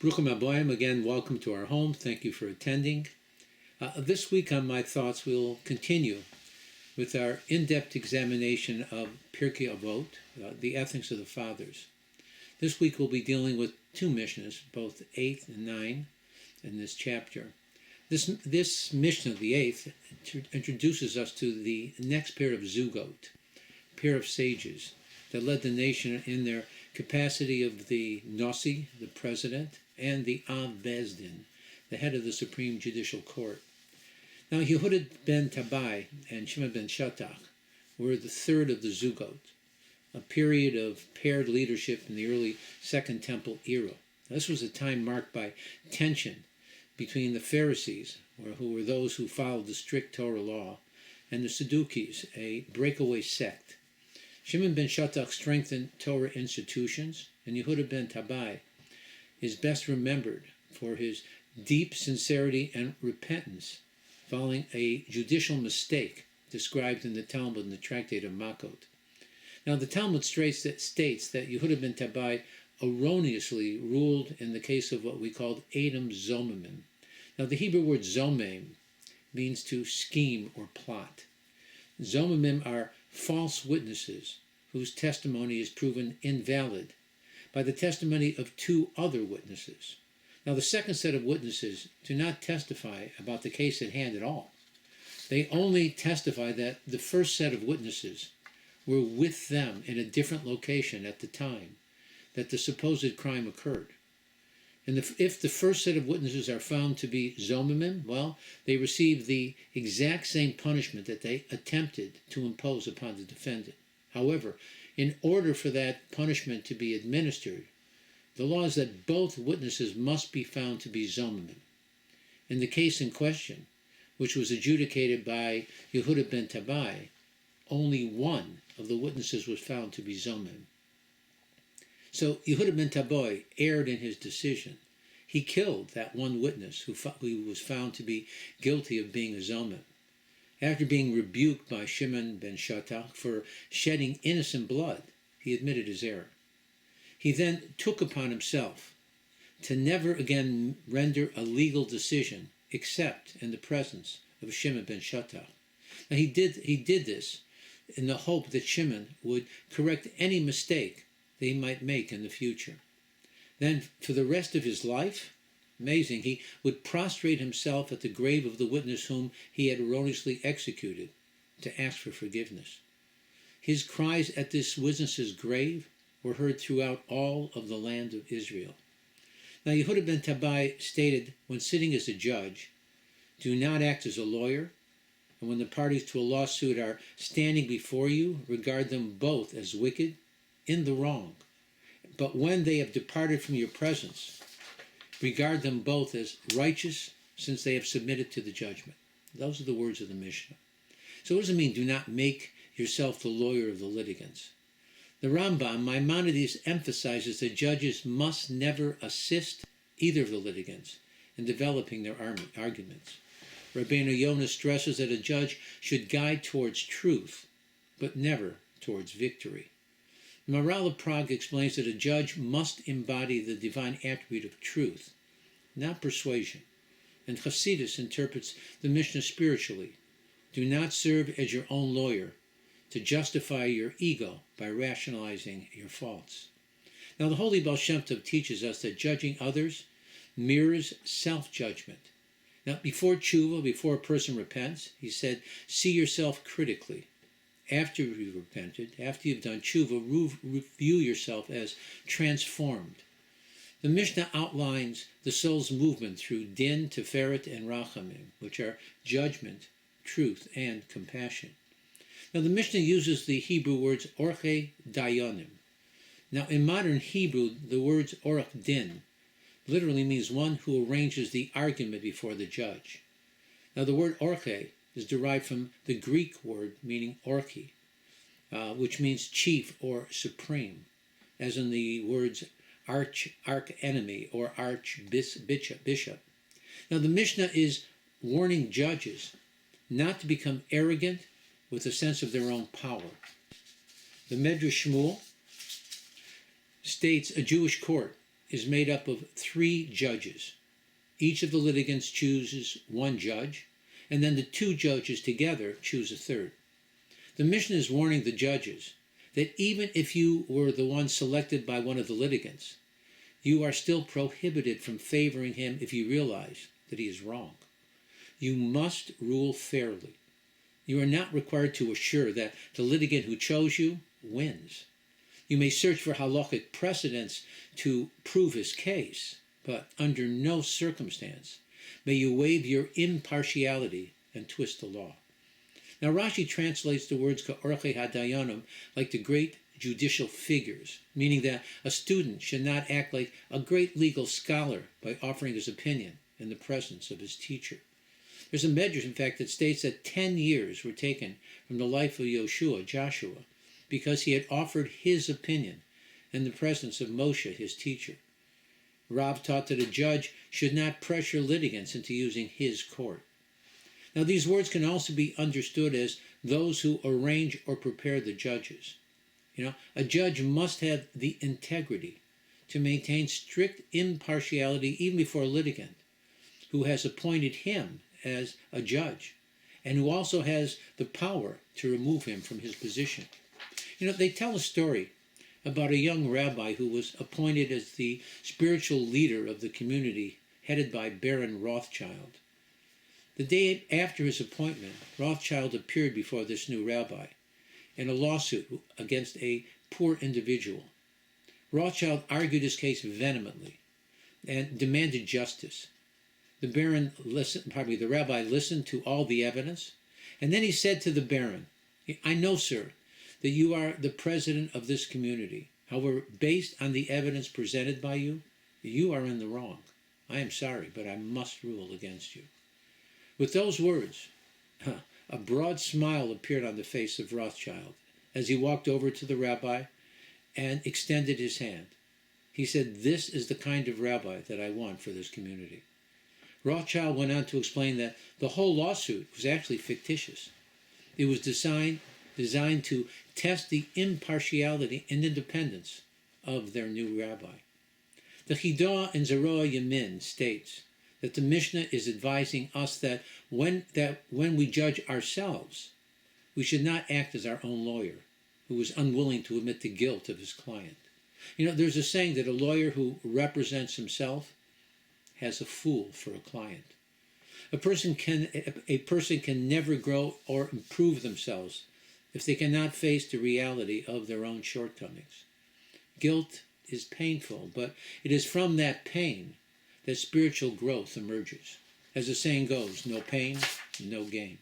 Bruchim Aboyim, again, welcome to our home. Thank you for attending. This week on My Thoughts, we'll continue with our in-depth examination of Pirkei Avot, the ethics of the fathers. This week we'll be dealing with two Mishnahs, both 8 and 9, in this chapter. This Mishnah, the 8th, introduces us to the next pair of Zugot, pair of sages, that led the nation in their capacity of the Nasi, the president, and the Av Beis Din, the head of the Supreme Judicial Court. Now, Yehuda ben Tabai and Shimon ben Shattach were the third of the Zugot, a period of paired leadership in the early Second Temple era. This was a time marked by tension between the Pharisees, who were those who followed the strict Torah law, and the Sadducees, a breakaway sect. Shimon ben Shattach strengthened Torah institutions, and Yehuda ben Tabai is best remembered for his deep sincerity and repentance following a judicial mistake described in the Talmud in the Tractate of Makot. Now, the Talmud states that Yehuda ben Tabai erroneously ruled in the case of what we called Edom Zomimim. Now, the Hebrew word zomim means to scheme or plot. Zomimim are false witnesses whose testimony is proven invalid by the testimony of two other witnesses. Now, the second set of witnesses do not testify about the case at hand at all. They only testify that the first set of witnesses were with them in a different location at the time that the supposed crime occurred. And if the first set of witnesses are found to be zomimim, well, they receive the exact same punishment that they attempted to impose upon the defendant. However, in order for that punishment to be administered, the law is that both witnesses must be found to be zomimim. In the case in question, which was adjudicated by Yehuda ben Tabai, only one of the witnesses was found to be zomim. So Yehuda ben Tabai erred in his decision. He killed that one witness who was found to be guilty of being a zomim. After being rebuked by Shimon ben Shattach for shedding innocent blood, he admitted his error. He then took upon himself to never again render a legal decision except in the presence of Shimon ben Shattach. Now, he did this in the hope that Shimon would correct any mistake they might make in the future. Then, for the rest of his life, amazing, he would prostrate himself at the grave of the witness whom he had erroneously executed to ask for forgiveness. His cries at this witness's grave were heard throughout all of the land of Israel. Now, Yehuda ben Tabai stated, when sitting as a judge, do not act as a lawyer, and when the parties to a lawsuit are standing before you, regard them both as wicked, in the wrong. But when they have departed from your presence, regard them both as righteous, since they have submitted to the judgment. Those are the words of the Mishnah. So what does it mean, do not make yourself the lawyer of the litigants? The Rambam, Maimonides, emphasizes that judges must never assist either of the litigants in developing their arguments. Rabbeinu Yonah stresses that a judge should guide towards truth, but never towards victory. Maharal of Prague explains that a judge must embody the divine attribute of truth, not persuasion. And Chassidus interprets the Mishnah spiritually. Do not serve as your own lawyer to justify your ego by rationalizing your faults. Now, the Holy Baal Shem Tov teaches us that judging others mirrors self-judgment. Now, before tshuva, before a person repents, he said, see yourself critically. After you've repented, after you've done tshuva, view yourself as transformed. The Mishnah outlines the soul's movement through din, tiferet, and rachamim, which are judgment, truth, and compassion. Now, the Mishnah uses the Hebrew words orchei dayanim. Now, in modern Hebrew, the words orach din literally means one who arranges the argument before the judge. Now, the word orchei is derived from the Greek word meaning orchi, which means chief or supreme, as in the words arch-enemy or arch-bishop. Now, the Mishnah is warning judges not to become arrogant with a sense of their own power. The Medrash Shmuel states a Jewish court is made up of 3 judges. Each of the litigants chooses 1 judge, and then the 2 judges together choose a third. The Mishnah is warning the judges that even if you were the one selected by one of the litigants, you are still prohibited from favoring him if you realize that he is wrong. You must rule fairly. You are not required to assure that the litigant who chose you wins. You may search for halakhic precedents to prove his case, but under no circumstance may you waive your impartiality and twist the law. Now Rashi translates the words ka'orchei hadayanim like the great judicial figures, meaning that a student should not act like a great legal scholar by offering his opinion in the presence of his teacher. There's a medrash, in fact, that states that 10 years were taken from the life of Joshua, because he had offered his opinion in the presence of Moshe, his teacher. Rav taught that a judge should not pressure litigants into using his court. Now, these words can also be understood as those who arrange or prepare the judges. A judge must have the integrity to maintain strict impartiality even before a litigant who has appointed him as a judge and who also has the power to remove him from his position. They tell a story about a young rabbi who was appointed as the spiritual leader of the community headed by Baron Rothschild. The day after his appointment, Rothschild appeared before this new rabbi in a lawsuit against a poor individual. Rothschild argued his case vehemently and demanded justice. The rabbi listened to all the evidence, and then he said to the Baron, "I know, sir, that you are the president of this community. However, based on the evidence presented by you, you are in the wrong. I am sorry, but I must rule against you." With those words, a broad smile appeared on the face of Rothschild as he walked over to the rabbi and extended his hand. He said, "This is the kind of rabbi that I want for this community." Rothschild went on to explain that the whole lawsuit was actually fictitious. It was designed to test the impartiality and independence of their new rabbi. The Chidah in Zeroa Yamin states that the Mishnah is advising us that when we judge ourselves, we should not act as our own lawyer, who is unwilling to admit the guilt of his client. There's a saying that a lawyer who represents himself has a fool for a client. A person can never grow or improve themselves if they cannot face the reality of their own shortcomings. Guilt is painful, but it is from that pain that spiritual growth emerges. As the saying goes, no pain, no gain.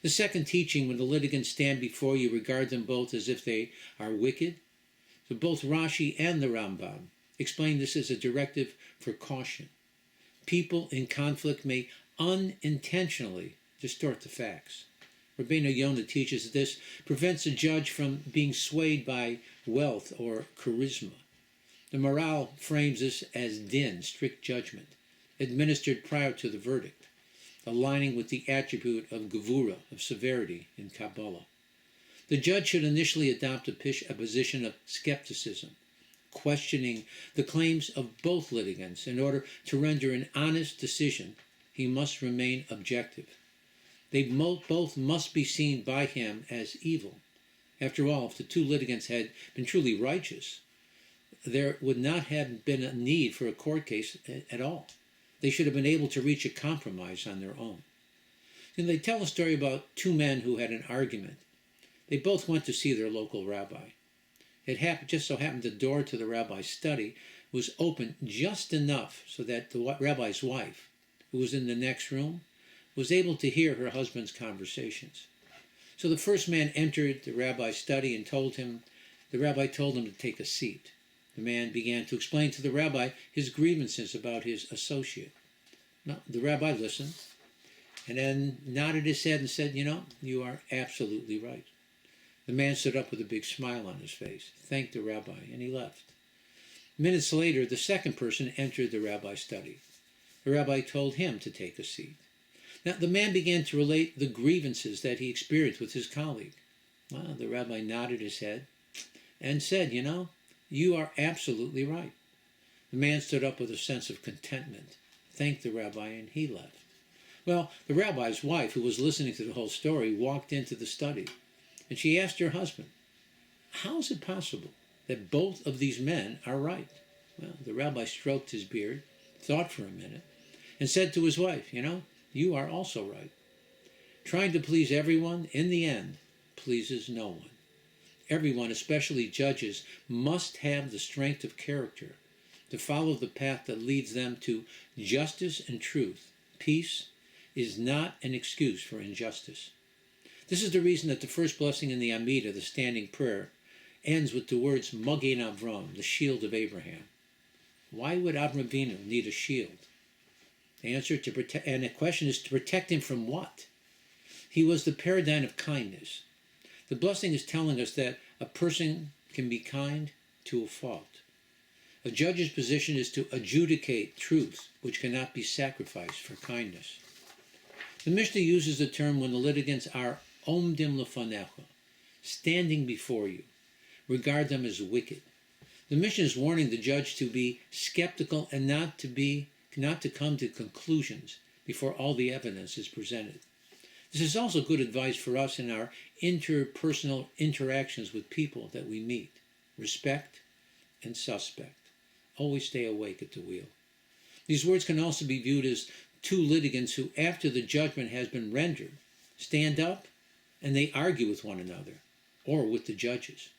The second teaching, when the litigants stand before you, regard them both as if they are wicked. So both Rashi and the Rambam explain this as a directive for caution. People in conflict may unintentionally distort the facts. Rabbeinu Yonah teaches that this prevents a judge from being swayed by wealth or charisma. The Maral frames this as din, strict judgment, administered prior to the verdict, aligning with the attribute of gevura, of severity, in Kabbalah. The judge should initially adopt a position of skepticism, questioning the claims of both litigants. In order to render an honest decision, he must remain objective. They both must be seen by him as evil. After all, if the 2 litigants had been truly righteous, there would not have been a need for a court case at all. They should have been able to reach a compromise on their own. And they tell a story about 2 men who had an argument. They both went to see their local rabbi. It just so happened the door to the rabbi's study was open just enough so that the rabbi's wife, who was in the next room, was able to hear her husband's conversations. So the first man entered the rabbi's study and the rabbi told him to take a seat. The man began to explain to the rabbi his grievances about his associate. Now, the rabbi listened and then nodded his head and said, "You are absolutely right." The man stood up with a big smile on his face, thanked the rabbi, and he left. Minutes later, the second person entered the rabbi's study. The rabbi told him to take a seat. Now, the man began to relate the grievances that he experienced with his colleague. Well, the rabbi nodded his head and said, "You are absolutely right." The The man stood up with a sense of contentment, thanked the rabbi, and he left. Well, the rabbi's wife, who was listening to the whole story, walked into the study, and she asked her husband, "How is it possible that both of these men are right?" Well, the rabbi stroked his beard, thought for a minute, and said to his wife, "You are also right. Trying to please everyone, in the end, pleases no one. Everyone, especially judges, must have the strength of character to follow the path that leads them to justice and truth. Peace is not an excuse for injustice." This is the reason that the first blessing in the Amidah, the standing prayer, ends with the words Magen Avram, the shield of Abraham. Why would Avraham Avinu need a shield? The answer and the question is, to protect him from what? He was the paradigm of kindness. The blessing is telling us that a person can be kind to a fault. A judge's position is to adjudicate truth which cannot be sacrificed for kindness. The Mishnah uses the term when the litigants are omdim lefanecha, standing before you. Regard them as wicked. The Mishnah is warning the judge to be skeptical and not to come to conclusions before all the evidence is presented. This is also good advice for us in our interpersonal interactions with people that we meet. Respect and suspect. Always stay awake at the wheel. These words can also be viewed as two litigants who, after the judgment has been rendered, stand up and they argue with one another or with the judges.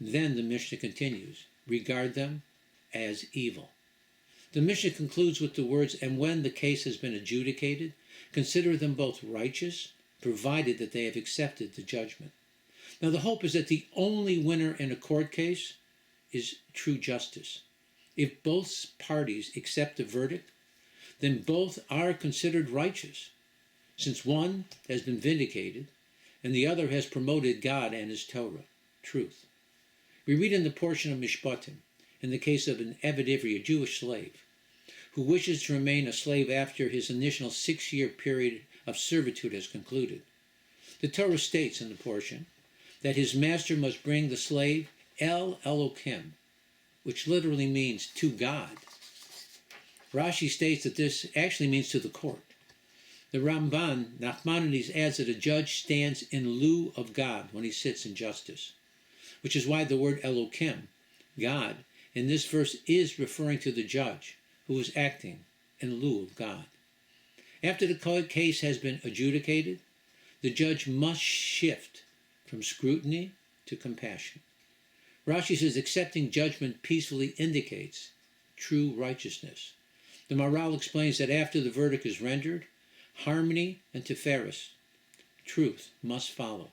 Then the Mishnah continues, regard them as evil. The Mishnah concludes with the words, and when the case has been adjudicated, consider them both righteous, provided that they have accepted the judgment. Now the hope is that the only winner in a court case is true justice. If both parties accept the verdict, then both are considered righteous, since one has been vindicated and the other has promoted God and his Torah, truth. We read in the portion of Mishpatim, in the case of an Eved Ivri, a Jewish slave, who wishes to remain a slave after his initial 6-year period of servitude has concluded. The Torah states in the portion that his master must bring the slave El Elokim, which literally means to God. Rashi states that this actually means to the court. The Ramban, Nachmanides, adds that a judge stands in lieu of God when he sits in justice, which is why the word Elokim, God, in this verse is referring to the judge who is acting in lieu of God. After the case has been adjudicated, the judge must shift from scrutiny to compassion. Rashi says accepting judgment peacefully indicates true righteousness. The Maharal explains that after the verdict is rendered, harmony and tiferes, truth, must follow.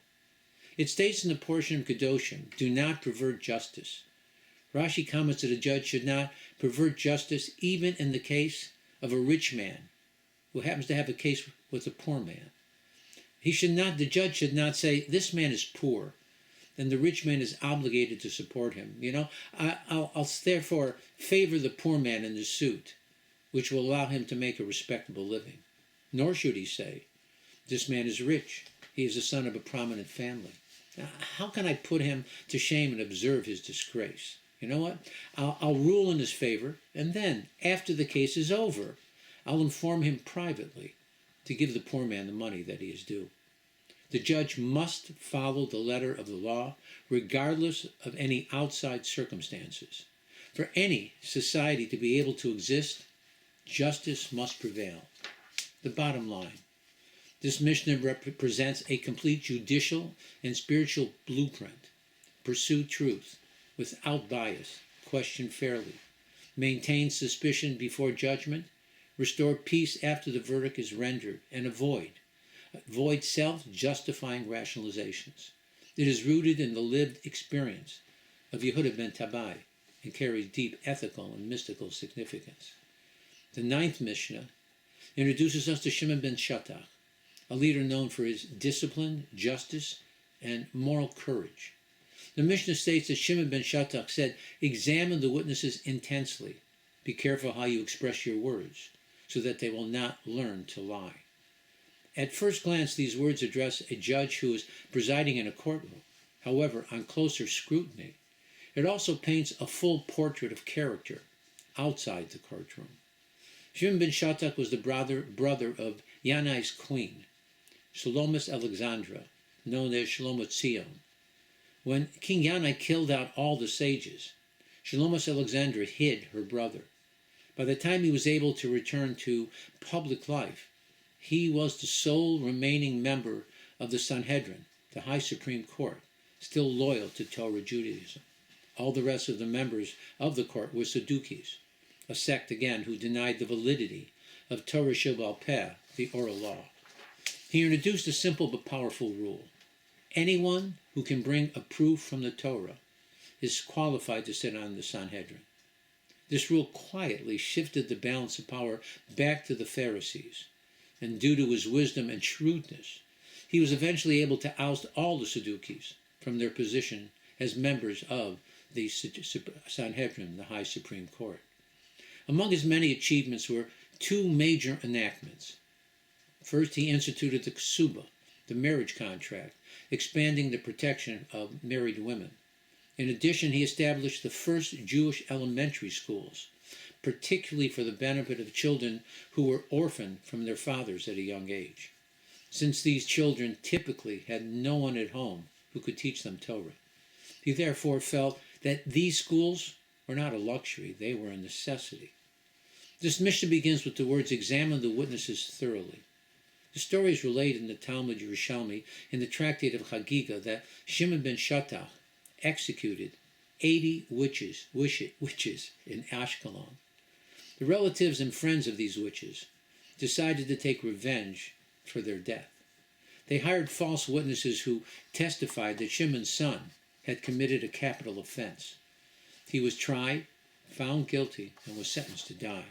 It states in the portion of Kedoshim, do not pervert justice. Rashi comments that a judge should not pervert justice even in the case of a rich man who happens to have a case with a poor man. The judge should not say, this man is poor, and the rich man is obligated to support him. I'll therefore favor the poor man in the suit, which will allow him to make a respectable living. Nor should he say, this man is rich, he is the son of a prominent family. Now, how can I put him to shame and observe his disgrace? You know what? I'll rule in his favor, and then, after the case is over, I'll inform him privately to give the poor man the money that he is due. The judge must follow the letter of the law, regardless of any outside circumstances. For any society to be able to exist, justice must prevail. The bottom line. This Mishnah represents a complete judicial and spiritual blueprint. Pursue truth without bias, question fairly, maintain suspicion before judgment, restore peace after the verdict is rendered, and avoid self-justifying rationalizations. It is rooted in the lived experience of Yehuda ben Tabai and carries deep ethical and mystical significance. The 9th Mishnah introduces us to Shimon ben Shattach, a leader known for his discipline, justice, and moral courage. The Mishnah states that Shimon ben Shattach said, examine the witnesses intensely. Be careful how you express your words, so that they will not learn to lie. At first glance, these words address a judge who is presiding in a courtroom. However, on closer scrutiny, it also paints a full portrait of character, outside the courtroom. Shimon ben Shattuck was the brother of Yanai's queen, Shlomis Alexandra, known as Shlomit-Zion. When King Yanai killed out all the sages, Shlomis Alexandra hid her brother. By the time he was able to return to public life, he was the sole remaining member of the Sanhedrin, the High Supreme Court, still loyal to Torah Judaism. All the rest of the members of the court were Sadducees, a sect again who denied the validity of Torah Sheba'al Peh, the oral law. He introduced a simple but powerful rule. Anyone who can bring a proof from the Torah is qualified to sit on the Sanhedrin. This rule quietly shifted the balance of power back to the Pharisees, and due to his wisdom and shrewdness, he was eventually able to oust all the Sadducees from their position as members of the Sanhedrin, the High Supreme Court. Among his many achievements were two major enactments. First, he instituted the Ksuba, the marriage contract, expanding the protection of married women. In addition, he established the first Jewish elementary schools, particularly for the benefit of children who were orphaned from their fathers at a young age, since these children typically had no one at home who could teach them Torah. He therefore felt that these schools were not a luxury, they were a necessity. This Mishnah begins with the words, "Examine the witnesses thoroughly." The story is related in the Talmud Yerushalmi in the tractate of Chagiga that Shimon ben Shattuck executed 80 witches in Ashkelon. The relatives and friends of these witches decided to take revenge for their death. They hired false witnesses who testified that Shimon's son had committed a capital offense. He was tried, found guilty, and was sentenced to die.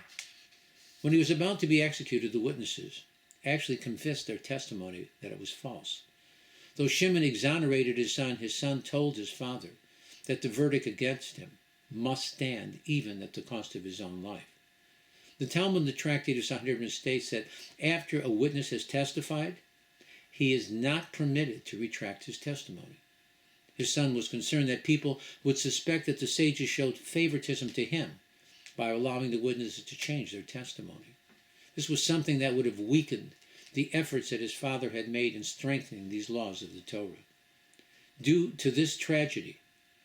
When he was about to be executed, the witnesses actually confessed their testimony that it was false. Though Shimon exonerated his son told his father that the verdict against him must stand even at the cost of his own life. The Talmud in the Tractate of Sanhedrin states that after a witness has testified, he is not permitted to retract his testimony. His son was concerned that people would suspect that the sages showed favoritism to him by allowing the witnesses to change their testimony. This was something that would have weakened the efforts that his father had made in strengthening these laws of the Torah. Due to this tragedy,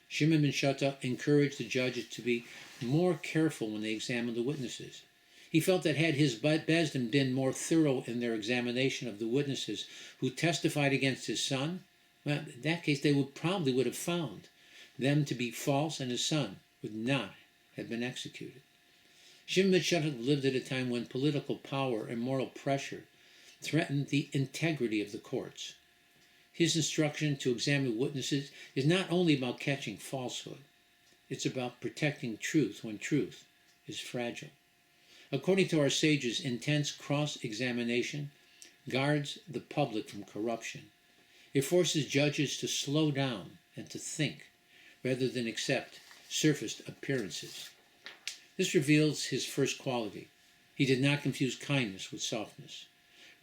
Shimon ben Shattuck encouraged the judges to be more careful when they examined the witnesses. He felt that had his Bezdin been more thorough in their examination of the witnesses who testified against his son, well, in that case they would have found them to be false and his son would not have been executed. Shimon ben Shattuck lived at a time when political power and moral pressure threatened the integrity of the courts. His instruction to examine witnesses is not only about catching falsehood, it's about protecting truth when truth is fragile. According to our sages, intense cross-examination guards the public from corruption. It forces judges to slow down and to think rather than accept surfaced appearances. This reveals his first quality. He did not confuse kindness with softness.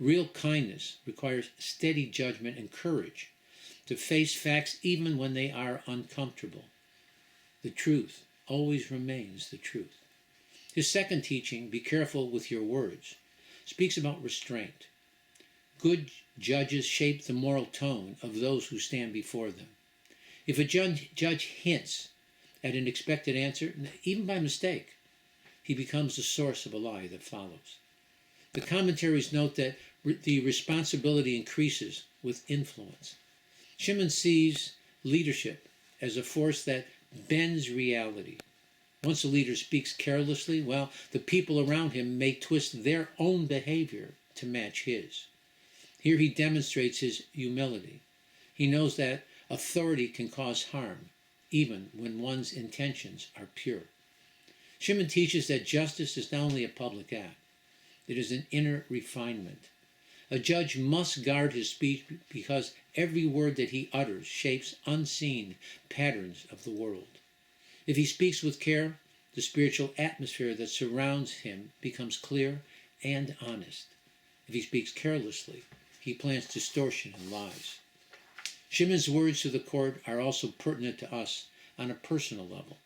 Real kindness requires steady judgment and courage to face facts even when they are uncomfortable. The truth always remains the truth. His second teaching, "Be careful with your words," speaks about restraint. Good judges shape the moral tone of those who stand before them. If a judge hints at an expected answer, even by mistake, he becomes the source of a lie that follows. The commentaries note that the responsibility increases with influence. Shimon sees leadership as a force that bends reality. Once a leader speaks carelessly, well, the people around him may twist their own behavior to match his. Here he demonstrates his humility. He knows that authority can cause harm, even when one's intentions are pure. Shimon teaches that justice is not only a public act, it is an inner refinement. A judge must guard his speech because every word that he utters shapes unseen patterns of the world. If he speaks with care, the spiritual atmosphere that surrounds him becomes clear and honest. If he speaks carelessly, he plants distortion and lies. Shimon's words to the court are also pertinent to us on a personal level.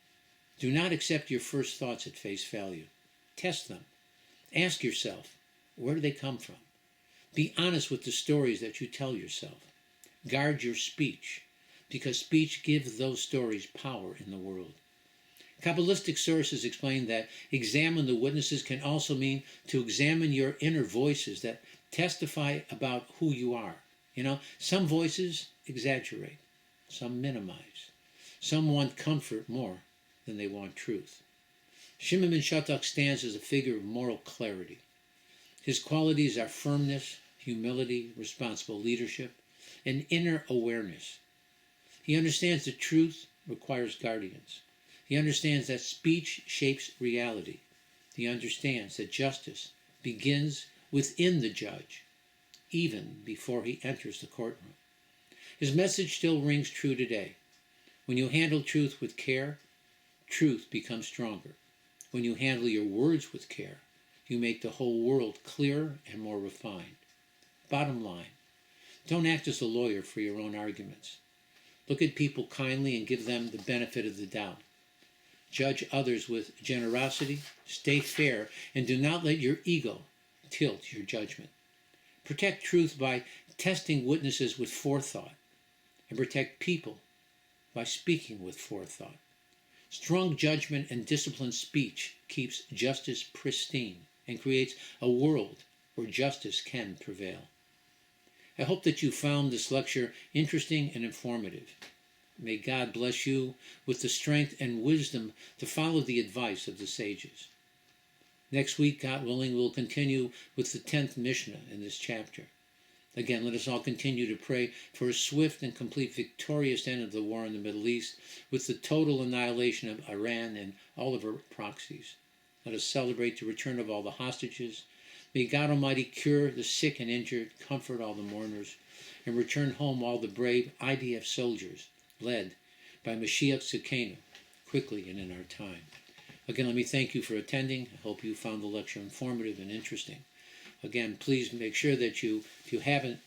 Do not accept your first thoughts at face value. Test them. Ask yourself, where do they come from? Be honest with the stories that you tell yourself. Guard your speech, because speech gives those stories power in the world. Kabbalistic sources explain that examine the witnesses can also mean to examine your inner voices that testify about who you are. Some voices exaggerate, some minimize, some want comfort more than they want truth. Shimon ben Shattuck stands as a figure of moral clarity. His qualities are firmness, humility, responsible leadership, and inner awareness. He understands that truth requires guardians. He understands that speech shapes reality. He understands that justice begins within the judge, even before he enters the courtroom. His message still rings true today. When you handle truth with care, truth becomes stronger. When you handle your words with care, you make the whole world clearer and more refined. Bottom line, don't act as a lawyer for your own arguments. Look at people kindly and give them the benefit of the doubt. Judge others with generosity, stay fair, and do not let your ego tilt your judgment. Protect truth by testing witnesses with forethought, and protect people by speaking with forethought. Strong judgment and disciplined speech keeps justice pristine and creates a world where justice can prevail. I hope that you found this lecture interesting and informative. May God bless you with the strength and wisdom to follow the advice of the sages. Next week, God willing, we'll continue with the 10th Mishnah in this chapter. Again, let us all continue to pray for a swift and complete victorious end of the war in the Middle East with the total annihilation of Iran and all of her proxies. Let us celebrate the return of all the hostages. May God Almighty cure the sick and injured, comfort all the mourners, and return home all the brave IDF soldiers led by Mashiach Tzidkenu, quickly and in our time. Again, let me thank you for attending. I hope you found the lecture informative and interesting. Again, please make sure that if you haven't,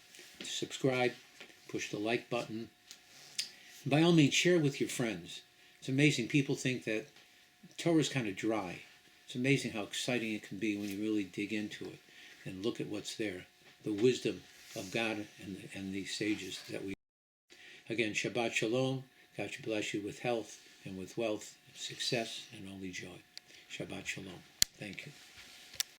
subscribe, push the like button. By all means, share with your friends. It's amazing. People think that Torah is kind of dry. It's amazing how exciting it can be when you really dig into it and look at what's there, the wisdom of God and the sages that we. Again, Shabbat Shalom. God should bless you with health and with wealth, success, and only joy. Shabbat Shalom. Thank you.